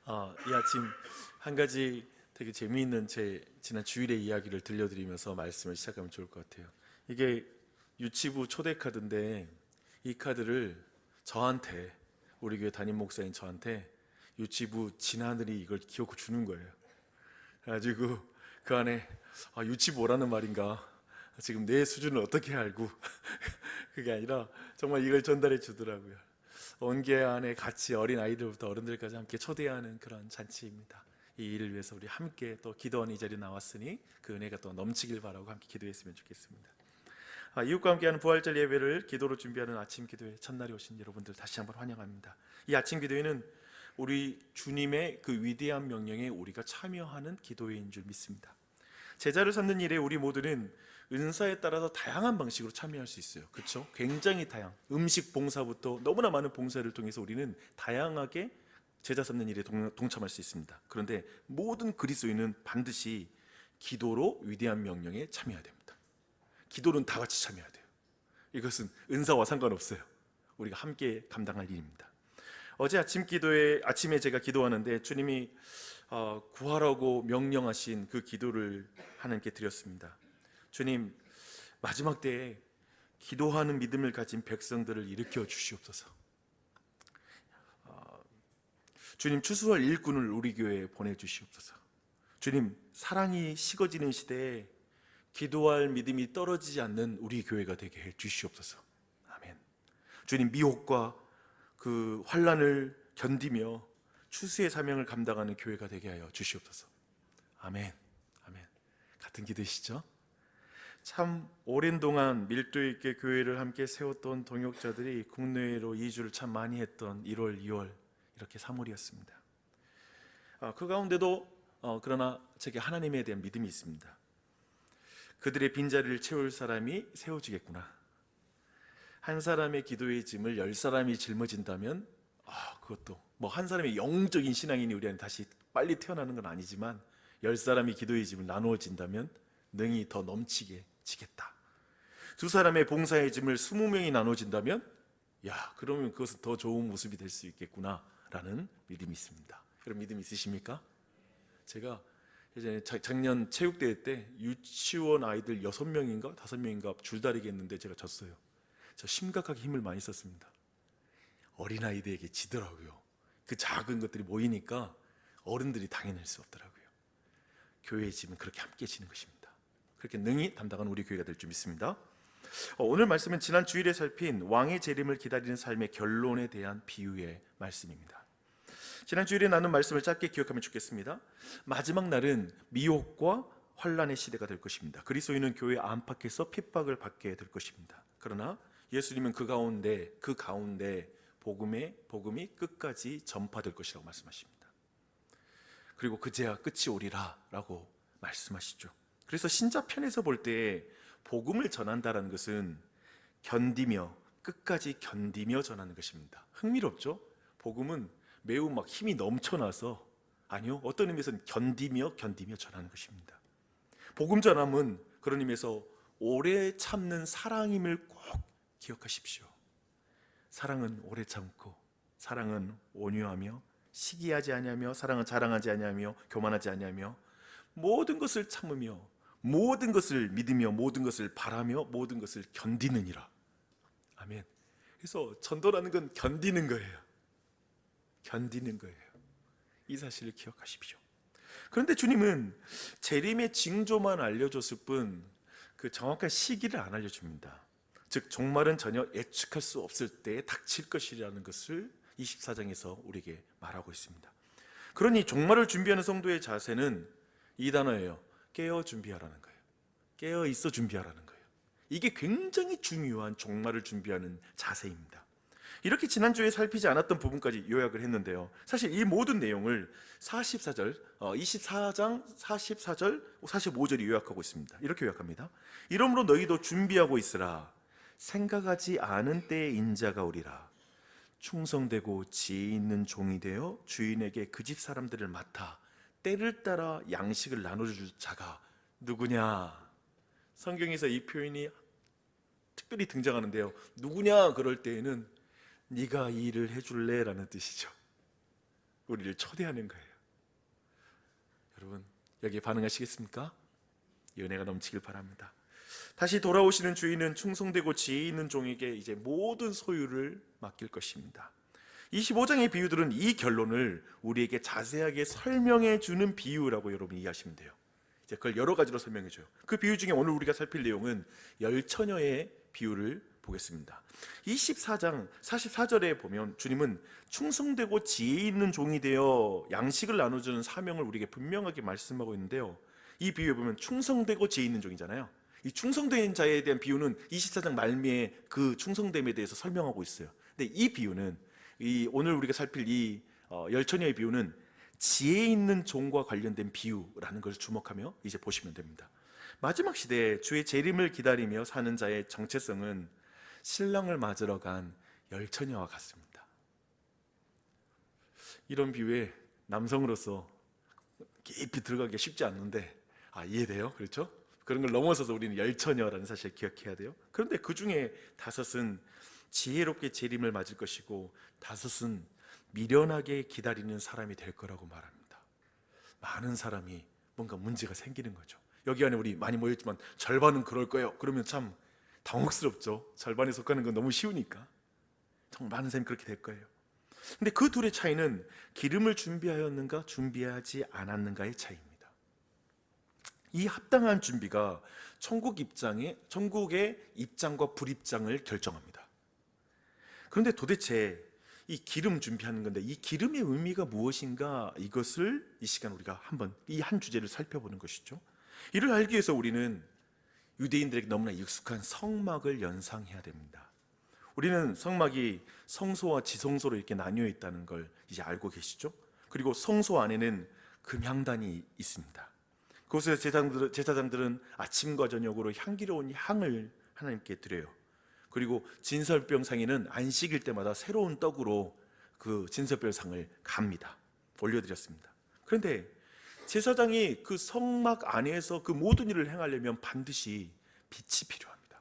이 아침 한 가지 되게 재미있는 제 지난 주일의 이야기를 들려드리면서 말씀을 시작하면 좋을 것 같아요. 이게 유치부 초대 카드인데 이 카드를 저한테, 우리 교회 담임 목사인 저한테 유치부 진하늘이 이걸 기어코 주는 거예요. 그래가지고 그 안에 유치부 오라는 말인가, 지금 내 수준을 어떻게 알고 그게 아니라 정말 이걸 전달해 주더라고요. 온 교회 안에 같이 어린 아이들부터 어른들까지 함께 초대하는 그런 잔치입니다. 이 일을 위해서 우리 함께 또 기도하는 이 자리에 나왔으니 그 은혜가 또 넘치길 바라고 함께 기도했으면 좋겠습니다. 이웃과 함께하는 부활절 예배를 기도로 준비하는 아침 기도회 첫날에 오신 여러분들 다시 한번 환영합니다. 이 아침 기도회는 우리 주님의 그 위대한 명령에 우리가 참여하는 기도회인 줄 믿습니다. 제자를 삼는 일에 우리 모두는 은사에 따라서 다양한 방식으로 참여할 수 있어요. 그렇죠? 굉장히 음식 봉사부터 너무나 많은 봉사를 통해서 우리는 다양하게 제자 삼는 일에 동참할 수 있습니다. 그런데 모든 그리스도인은 반드시 기도로 위대한 명령에 참여해야 됩니다. 기도는 다 같이 참여해야 돼요. 이것은 은사와 상관없어요. 우리가 함께 감당할 일입니다. 어제 아침에 제가 기도하는데 주님이 구하라고 명령하신 그 기도를 하나님께 드렸습니다. 주님, 마지막 때에 기도하는 믿음을 가진 백성들을 일으켜 주시옵소서. 주님, 추수할 일꾼을 우리 교회에 보내주시옵소서. 주님, 사랑이 식어지는 시대에 기도할 믿음이 떨어지지 않는 우리 교회가 되게 해 주시옵소서. 아멘. 주님, 미혹과 그 환난을 견디며 추수의 사명을 감당하는 교회가 되게 하여 주시옵소서. 아멘. 아멘. 같은 기도시죠? 참 오랜 동안 밀도 있게 교회를 함께 세웠던 동역자들이 국내외로 이주를 참 많이 했던 1월, 2월, 이렇게 3월이었습니다. 그 가운데도 그러나 제게 하나님에 대한 믿음이 있습니다. 그들의 빈자리를 채울 사람이 세워지겠구나. 한 사람의 기도의 짐을 10사람이 짊어진다면 그것도 뭐 한 사람의 영적인 신앙인이 우리 안에 다시 빨리 태어나는 건 아니지만 10사람이 기도의 짐을 나누어진다면 능히 더 넘치게 지겠다. 두 사람의 봉사의 짐을 20명이 나눠진다면 그러면 그것은 더 좋은 모습이 될 수 있겠구나 라는 믿음이 있습니다. 여러분 믿음 있으십니까? 제가 예전에 작년 체육대회 때 유치원 아이들 6명인가 5명인가 줄다리기 했는데 제가 졌어요. 저 심각하게 힘을 많이 썼습니다. 어린아이들에게 지더라고요. 그 작은 것들이 모이니까 어른들이 당해낼 수 없더라고요. 교회의 짐은 그렇게 함께 지는 것입니다. 그렇게 능히 담당하는 우리 교회가 될 줄 믿습니다. 오늘 말씀은 지난 주일에 살핀 왕의 재림을 기다리는 삶의 결론에 대한 비유의 말씀입니다. 지난 주일에 나눈 말씀을 짧게 기억하면 좋겠습니다. 마지막 날은 미혹과 환난의 시대가 될 것입니다. 그리스도인은 교회 안팎에서 핍박을 받게 될 것입니다. 그러나 예수님은 그 가운데 복음이 끝까지 전파될 것이라고 말씀하십니다. 그리고 그제야 끝이 오리라 라고 말씀하시죠. 그래서 신자편에서 볼 때 복음을 전한다는 것은 끝까지 견디며 전하는 것입니다. 흥미롭죠? 복음은 매우 막 힘이 넘쳐나서, 아니요, 어떤 의미에서는 견디며 전하는 것입니다. 복음 전함은 그런 의미에서 오래 참는 사랑임을 꼭 기억하십시오. 사랑은 오래 참고, 사랑은 온유하며, 시기하지 아니하며, 사랑은 자랑하지 아니하며, 교만하지 아니하며, 모든 것을 참으며, 모든 것을 믿으며, 모든 것을 바라며, 모든 것을 견디느니라. 아멘. 그래서 전도라는 건 견디는 거예요. 견디는 거예요. 이 사실을 기억하십시오. 그런데 주님은 재림의 징조만 알려줬을 뿐 그 정확한 시기를 안 알려줍니다. 즉 종말은 전혀 예측할 수 없을 때에 닥칠 것이라는 것을 24장에서 우리에게 말하고 있습니다. 그러니 종말을 준비하는 성도의 자세는 이 단어예요. 깨어 준비하라는 거예요. 깨어 있어 준비하라는 거예요. 이게 굉장히 중요한 종말을 준비하는 자세입니다. 이렇게 지난주에 살피지 않았던 부분까지 요약을 했는데요. 사실 이 모든 내용을 24장 44절, 45절이 요약하고 있습니다. 이렇게 요약합니다. 이러므로 너희도 준비하고 있으라. 생각하지 않은 때에 인자가 오리라. 충성되고 지혜 있는 종이 되어 주인에게 그 집 사람들을 맡아 때를 따라 양식을 나눠줄 자가 누구냐? 성경에서 이 표현이 특별히 등장하는데요. 누구냐? 그럴 때에는 네가 이 일을 해줄래? 라는 뜻이죠. 우리를 초대하는 거예요. 여러분, 여기에 반응하시겠습니까? 이 은혜가 넘치길 바랍니다. 다시 돌아오시는 주인은 충성되고 지혜 있는 종에게 이제 모든 소유를 맡길 것입니다. 25장의 비유들은 이 결론을 우리에게 자세하게 설명해 주는 비유라고 여러분 이해하시면 돼요. 이제 그걸 여러 가지로 설명해 줘요. 그 비유 중에 오늘 우리가 살필 내용은 열처녀의 비유를 보겠습니다. 24장 44절에 보면 주님은 충성되고 지혜 있는 종이 되어 양식을 나눠주는 사명을 우리에게 분명하게 말씀하고 있는데요, 이 비유에 보면 충성되고 지혜 있는 종이잖아요. 이 충성된 자에 대한 비유는 24장 말미에 그 충성됨에 대해서 설명하고 있어요. 근데 이 비유는 오늘 우리가 살필 이 열처녀의 비유는 지혜 있는 종과 관련된 비유라는 것을 주목하며 이제 보시면 됩니다. 마지막 시대에 주의 재림을 기다리며 사는 자의 정체성은 신랑을 맞으러 간 열처녀와 같습니다. 이런 비유에 남성으로서 깊이 들어가기가 쉽지 않는데 이해돼요? 그렇죠? 그런 걸 넘어서서 우리는 열처녀라는 사실을 기억해야 돼요. 그런데 그 중에 5은 지혜롭게 재림을 맞을 것이고 5은 미련하게 기다리는 사람이 될 거라고 말합니다. 많은 사람이 뭔가 문제가 생기는 거죠. 여기 안에 우리 많이 모였지만 절반은 그럴 거예요. 그러면 참 당혹스럽죠. 절반에 속하는 건 너무 쉬우니까. 정말 많은 사람이 그렇게 될 거예요. 근데 그 둘의 차이는 기름을 준비하였는가 준비하지 않았는가의 차이입니다. 이 합당한 준비가 천국의 입장과 불입장을 결정합니다. 그런데 도대체 이 기름 준비하는 건데 이 기름의 의미가 무엇인가, 이것을 이 시간 우리가 한번 이 한 주제를 살펴보는 것이죠. 이를 알기 위해서 우리는 유대인들에게 너무나 익숙한 성막을 연상해야 됩니다. 우리는 성막이 성소와 지성소로 이렇게 나뉘어 있다는 걸 이제 알고 계시죠? 그리고 성소 안에는 금향단이 있습니다. 그곳에서 제사장들은 아침과 저녁으로 향기로운 향을 하나님께 드려요. 그리고 진설병상에는 안식일 때마다 새로운 떡으로 그 진설병상을 갑니다. 올려드렸습니다. 그런데 제사장이 그 성막 안에서 그 모든 일을 행하려면 반드시 빛이 필요합니다.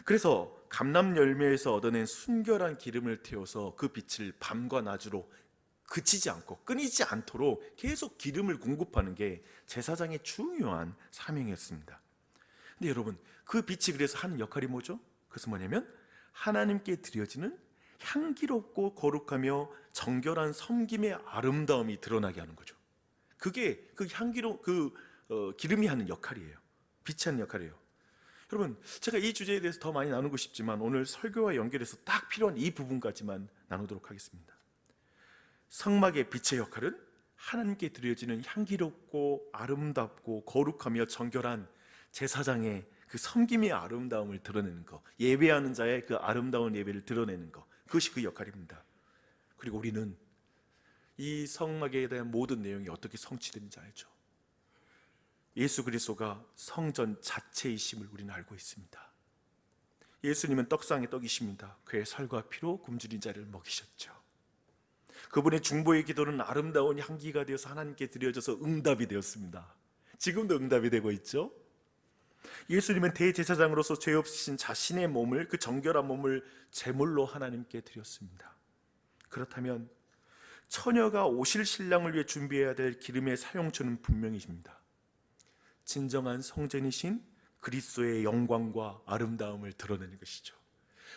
그래서 감람 열매에서 얻어낸 순결한 기름을 태워서 그 빛을 밤과 낮으로 그치지 않고 끊이지 않도록 계속 기름을 공급하는 게 제사장의 중요한 사명이었습니다. 근데 여러분, 그 빛이 그래서 하는 역할이 뭐죠? 그것은 뭐냐면 하나님께 드려지는 향기롭고 거룩하며 정결한 섬김의 아름다움이 드러나게 하는 거죠. 그게 그 기름이 하는 역할이에요. 빛이 하는 역할이에요. 여러분, 제가 이 주제에 대해서 더 많이 나누고 싶지만 오늘 설교와 연결해서 딱 필요한 이 부분까지만 나누도록 하겠습니다. 성막의 빛의 역할은 하나님께 드려지는 향기롭고 아름답고 거룩하며 정결한 제사장의 그 섬김의 아름다움을 드러내는 것, 예배하는 자의 그 아름다운 예배를 드러내는 것, 그것이 그 역할입니다. 그리고 우리는 이 성막에 대한 모든 내용이 어떻게 성취되는지 알죠. 예수 그리스도가 성전 자체이심을 우리는 알고 있습니다. 예수님은 떡상의 떡이십니다. 그의 살과 피로 굶주린 자를 먹이셨죠. 그분의 중보의 기도는 아름다운 향기가 되어서 하나님께 드려져서 응답이 되었습니다. 지금도 응답이 되고 있죠. 예수님은 대제사장으로서 죄 없으신 자신의 몸을, 그 정결한 몸을 제물로 하나님께 드렸습니다. 그렇다면 처녀가 오실 신랑을 위해 준비해야 될 기름의 사용처는 분명히십니다. 진정한 성전이신 그리스도의 영광과 아름다움을 드러내는 것이죠.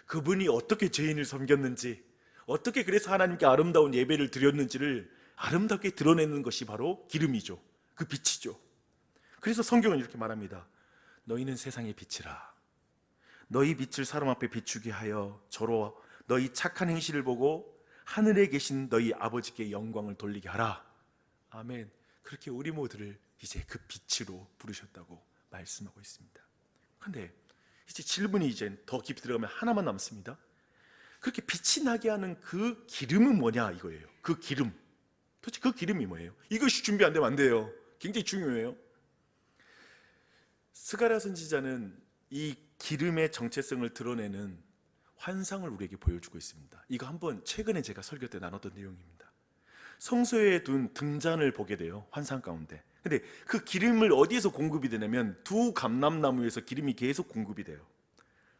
그분이 어떻게 죄인을 섬겼는지, 어떻게 그래서 하나님께 아름다운 예배를 드렸는지를 아름답게 드러내는 것이 바로 기름이죠. 그 빛이죠. 그래서 성경은 이렇게 말합니다. 너희는 세상의 빛이라. 너희 빛을 사람 앞에 비추게 하여 저로 너희 착한 행실을 보고 하늘에 계신 너희 아버지께 영광을 돌리게 하라. 아멘. 그렇게 우리 모두를 이제 그 빛으로 부르셨다고 말씀하고 있습니다. 그런데 이제 질문이 이제 더 깊이 들어가면 하나만 남습니다. 그렇게 빛이 나게 하는 그 기름은 뭐냐 이거예요. 그 기름, 도대체 그 기름이 뭐예요? 이것이 준비 안 되면 안 돼요. 굉장히 중요해요. 스가랴 선지자는 이 기름의 정체성을 드러내는 환상을 우리에게 보여주고 있습니다. 이거 한번 최근에 제가 설교 때 나눴던 내용입니다. 성소에 둔 등잔을 보게 돼요. 환상 가운데. 근데 그 기름을 어디에서 공급이 되냐면 두 감람나무에서 기름이 계속 공급이 돼요.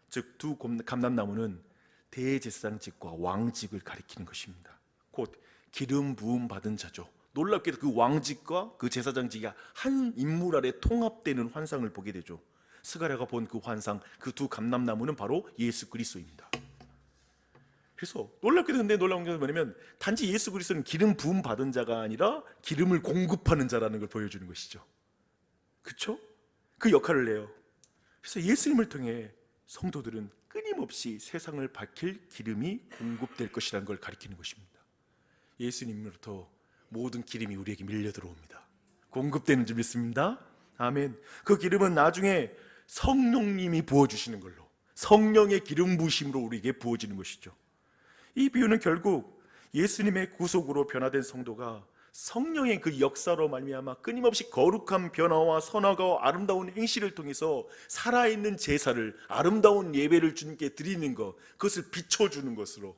즉 두 감람나무는 대제사장직과 왕직을 가리키는 것입니다. 곧 기름 부음 받은 자죠. 놀랍게도 그 왕직과 그 제사장직이 한 인물 아래 통합되는 환상을 보게 되죠. 스가랴가 본 그 환상, 그 두 감람나무는 바로 예수 그리스도입니다. 그래서 놀랍게도 근데 놀라운 게 뭐냐면 단지 예수 그리스도는 기름 부음 받은 자가 아니라 기름을 공급하는 자라는 걸 보여주는 것이죠. 그렇죠? 그 역할을 해요. 그래서 예수님을 통해 성도들은 끊임없이 세상을 밝힐 기름이 공급될 것이라는 걸 가리키는 것입니다. 예수님으로부터 모든 기름이 우리에게 밀려 들어옵니다. 공급되는 줄 믿습니다. 아멘. 그 기름은 나중에 성령님이 부어주시는 걸로, 성령의 기름 부으심으로 우리에게 부어지는 것이죠. 이 비유는 결국 예수님의 구속으로 변화된 성도가 성령의 그 역사로 말미암아 끊임없이 거룩한 변화와 선하고 아름다운 행실을 통해서 살아있는 제사를, 아름다운 예배를 주님께 드리는 것, 그것을 비춰주는 것으로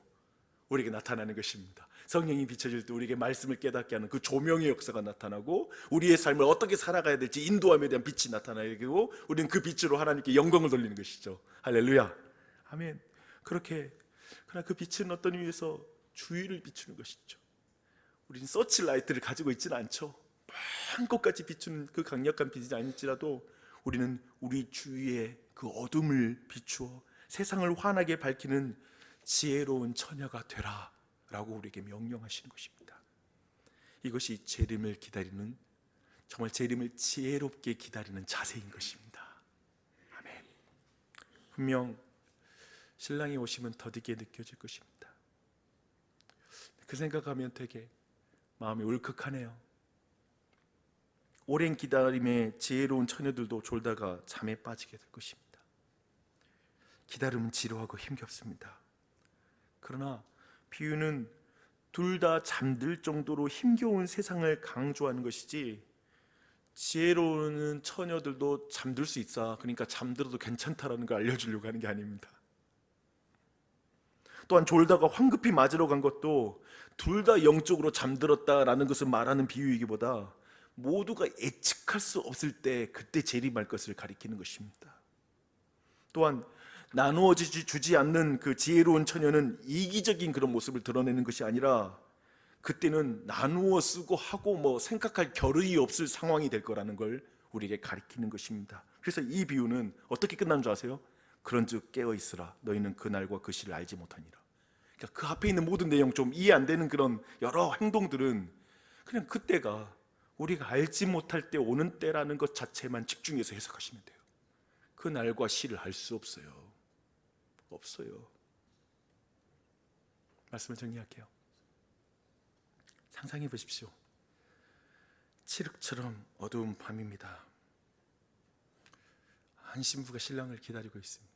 우리에게 나타나는 것입니다. 성령이 비춰질 때 우리에게 말씀을 깨닫게 하는 그 조명의 역사가 나타나고, 우리의 삶을 어떻게 살아가야 될지 인도함에 대한 빛이 나타나게 되고, 우리는 그 빛으로 하나님께 영광을 돌리는 것이죠. 할렐루야. 아멘. 그러나 그 빛은 어떤 의미에서 주위를 비추는 것이죠. 우리는 서치라이트를 가지고 있지는 않죠. 먼 곳까지 비추는 그 강력한 빛이 아닐지라도 우리는 우리 주위의 그 어둠을 비추어 세상을 환하게 밝히는 지혜로운 처녀가 되라 라고 우리에게 명령하시는 것입니다. 이것이 재림을 기다리는, 정말 재림을 지혜롭게 기다리는 자세인 것입니다. 아멘. 분명 신랑이 오시면 더디게 느껴질 것입니다. 그 생각하면 되게 마음이 울컥하네요. 오랜 기다림에 지혜로운 처녀들도 졸다가 잠에 빠지게 될 것입니다. 기다림은 지루하고 힘겹습니다. 그러나 비유는 둘 다 잠들 정도로 힘겨운 세상을 강조하는 것이지, 지혜로운 처녀들도 잠들 수 있어, 그러니까 잠들어도 괜찮다라는 걸 알려주려고 하는 게 아닙니다. 또한 졸다가 황급히 맞으러 간 것도 둘 다 영적으로 잠들었다라는 것을 말하는 비유이기보다 모두가 예측할 수 없을 때 그때 재림할 것을 가리키는 것입니다. 또한 나누어주지 않는 그 지혜로운 처녀는 이기적인 그런 모습을 드러내는 것이 아니라 그때는 나누어 쓰고 하고 생각할 겨를이 없을 상황이 될 거라는 걸 우리에게 가리키는 것입니다. 그래서 이 비유는 어떻게 끝나는 줄 아세요? 그런즉 깨어있으라, 너희는 그 날과 그 시를 알지 못하니라. 그러니까 그 앞에 있는 모든 내용, 좀 이해 안 되는 그런 여러 행동들은 그냥 그때가 우리가 알지 못할 때 오는 때라는 것 자체만 집중해서 해석하시면 돼요. 그 날과 시를 알 수 없어요. 말씀을 정리할게요. 상상해 보십시오. 칠흑처럼 어두운 밤입니다. 한 신부가 신랑을 기다리고 있습니다.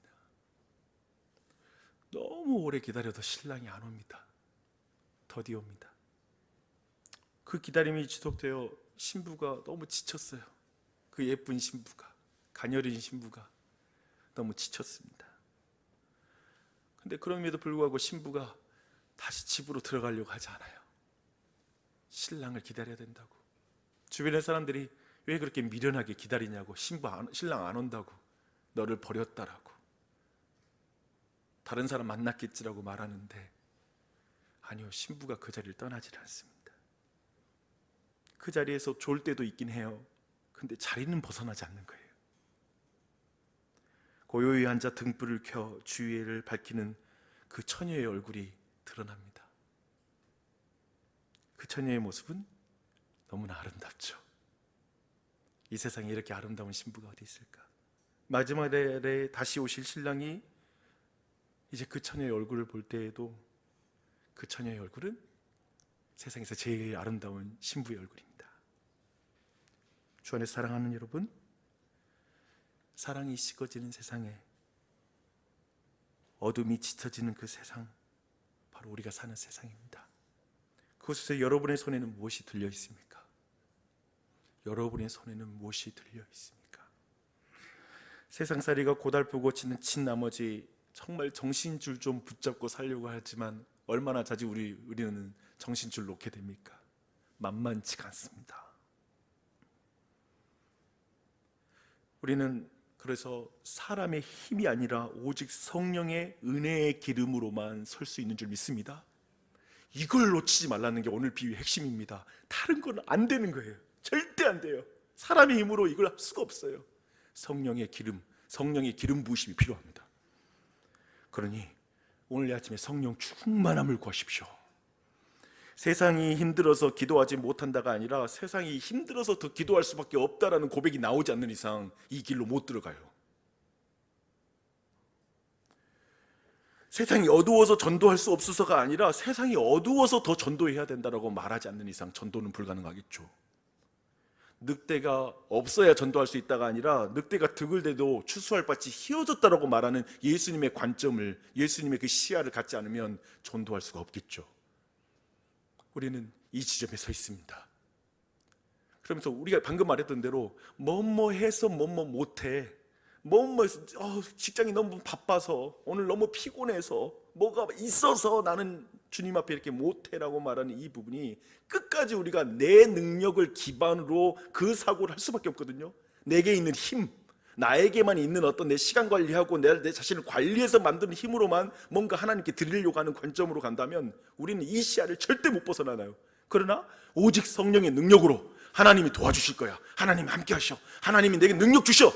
너무 오래 기다려도 신랑이 안 옵니다. 더디 옵니다. 그 기다림이 지속되어 신부가 너무 지쳤어요. 그 예쁜 신부가, 가녀린 신부가 너무 지쳤습니다. 근데 그럼에도 불구하고 신부가 다시 집으로 들어가려고 하지 않아요. 신랑을 기다려야 된다고. 주변의 사람들이 왜 그렇게 미련하게 기다리냐고, 신랑 안 온다고, 너를 버렸다라고, 다른 사람 만났겠지라고 말하는데, 아니요, 신부가 그 자리를 떠나질 않습니다. 그 자리에서 졸 때도 있긴 해요. 근데 자리는 벗어나지 않는 거예요. 고요히 앉아 등불을 켜 주위를 밝히는 그 처녀의 얼굴이 드러납니다. 그 처녀의 모습은 너무나 아름답죠. 이 세상에 이렇게 아름다운 신부가 어디 있을까? 마지막 날에 다시 오실 신랑이 이제 그 처녀의 얼굴을 볼 때에도 그 처녀의 얼굴은 세상에서 제일 아름다운 신부의 얼굴입니다. 주 안에 사랑하는 여러분, 사랑이 식어지는 세상에, 어둠이 짙어지는 그 세상, 바로 우리가 사는 세상입니다. 그곳에서 여러분의 손에는 무엇이 들려 있습니까? 여러분의 손에는 무엇이 들려 있습니까? 세상살이가 고달프고 지친 나머지 정말 정신줄 좀 붙잡고 살려고 하지만 얼마나 자주 우리는 정신줄 놓게 됩니까? 만만치가 않습니다. 우리는 그래서 사람의 힘이 아니라 오직 성령의 은혜의 기름으로만 설 수 있는 줄 믿습니다. 이걸 놓치지 말라는 게 오늘 비유의 핵심입니다. 다른 건 안 되는 거예요. 절대 안 돼요. 사람의 힘으로 이걸 할 수가 없어요. 성령의 기름 부으심이 필요합니다. 그러니 오늘 아침에 성령 충만함을 구하십시오. 세상이 힘들어서 기도하지 못한다가 아니라 세상이 힘들어서 더 기도할 수밖에 없다라는 고백이 나오지 않는 이상 이 길로 못 들어가요. 세상이 어두워서 전도할 수 없어서가 아니라 세상이 어두워서 더 전도해야 된다라고 말하지 않는 이상 전도는 불가능하겠죠. 늑대가 없어야 전도할 수 있다가 아니라 늑대가 득을 대도 추수할 밭이 휘어졌다라고 말하는 예수님의 관점을, 예수님의 그 시야를 갖지 않으면 전도할 수가 없겠죠. 우리는 이 지점에 서 있습니다. 그러면서 우리가 방금 말했던 대로 뭐뭐 해서 뭐뭐 못해, 뭐뭐 직장이 너무 바빠서, 오늘 너무 피곤해서, 뭐가 있어서 나는 주님 앞에 이렇게 못해라고 말하는 이 부분이 끝까지 우리가 내 능력을 기반으로 그 사고를 할 수밖에 없거든요. 내게 있는 힘, 나에게만 있는 어떤 내 시간 관리하고 내 자신을 관리해서 만드는 힘으로만 뭔가 하나님께 드리려고 하는 관점으로 간다면 우리는 이 시야를 절대 못 벗어나요. 그러나 오직 성령의 능력으로 하나님이 도와주실 거야, 하나님이 함께 하셔, 하나님이 내게 능력 주셔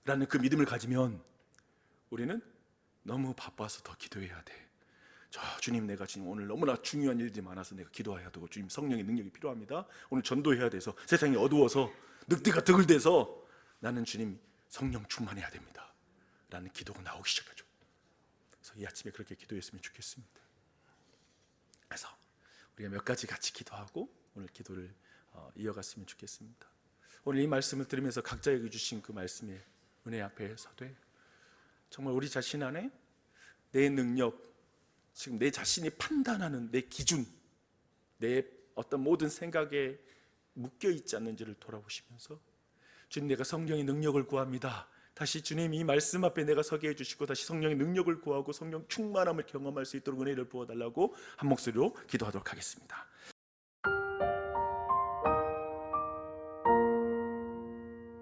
라는 그 믿음을 가지면 우리는 너무 바빠서 더 기도해야 돼. 주님, 내가 지금 오늘 너무나 중요한 일들이 많아서 내가 기도해야 되고, 주님 성령의 능력이 필요합니다. 오늘 전도해야 돼서, 세상이 어두워서 늑대가 득을 대서 나는 주님 성령 충만해야 됩니다 라는 기도가 나오기 시작하죠. 그래서 이 아침에 그렇게 기도했으면 좋겠습니다. 그래서 우리가 몇 가지 같이 기도하고 오늘 기도를 이어갔으면 좋겠습니다. 오늘 이 말씀을 들으면서 각자에게 주신 그 말씀의 은혜 앞에 서되 정말 우리 자신 안에 내 능력, 지금 내 자신이 판단하는 내 기준, 내 어떤 모든 생각에 묶여있지 않는지를 돌아보시면서 주님, 내가 성령의 능력을 구합니다. 다시 주님 이 말씀 앞에 내가 서게 해주시고 다시 성령의 능력을 구하고 성령 충만함을 경험할 수 있도록 은혜를 부어달라고 한 목소리로 기도하도록 하겠습니다.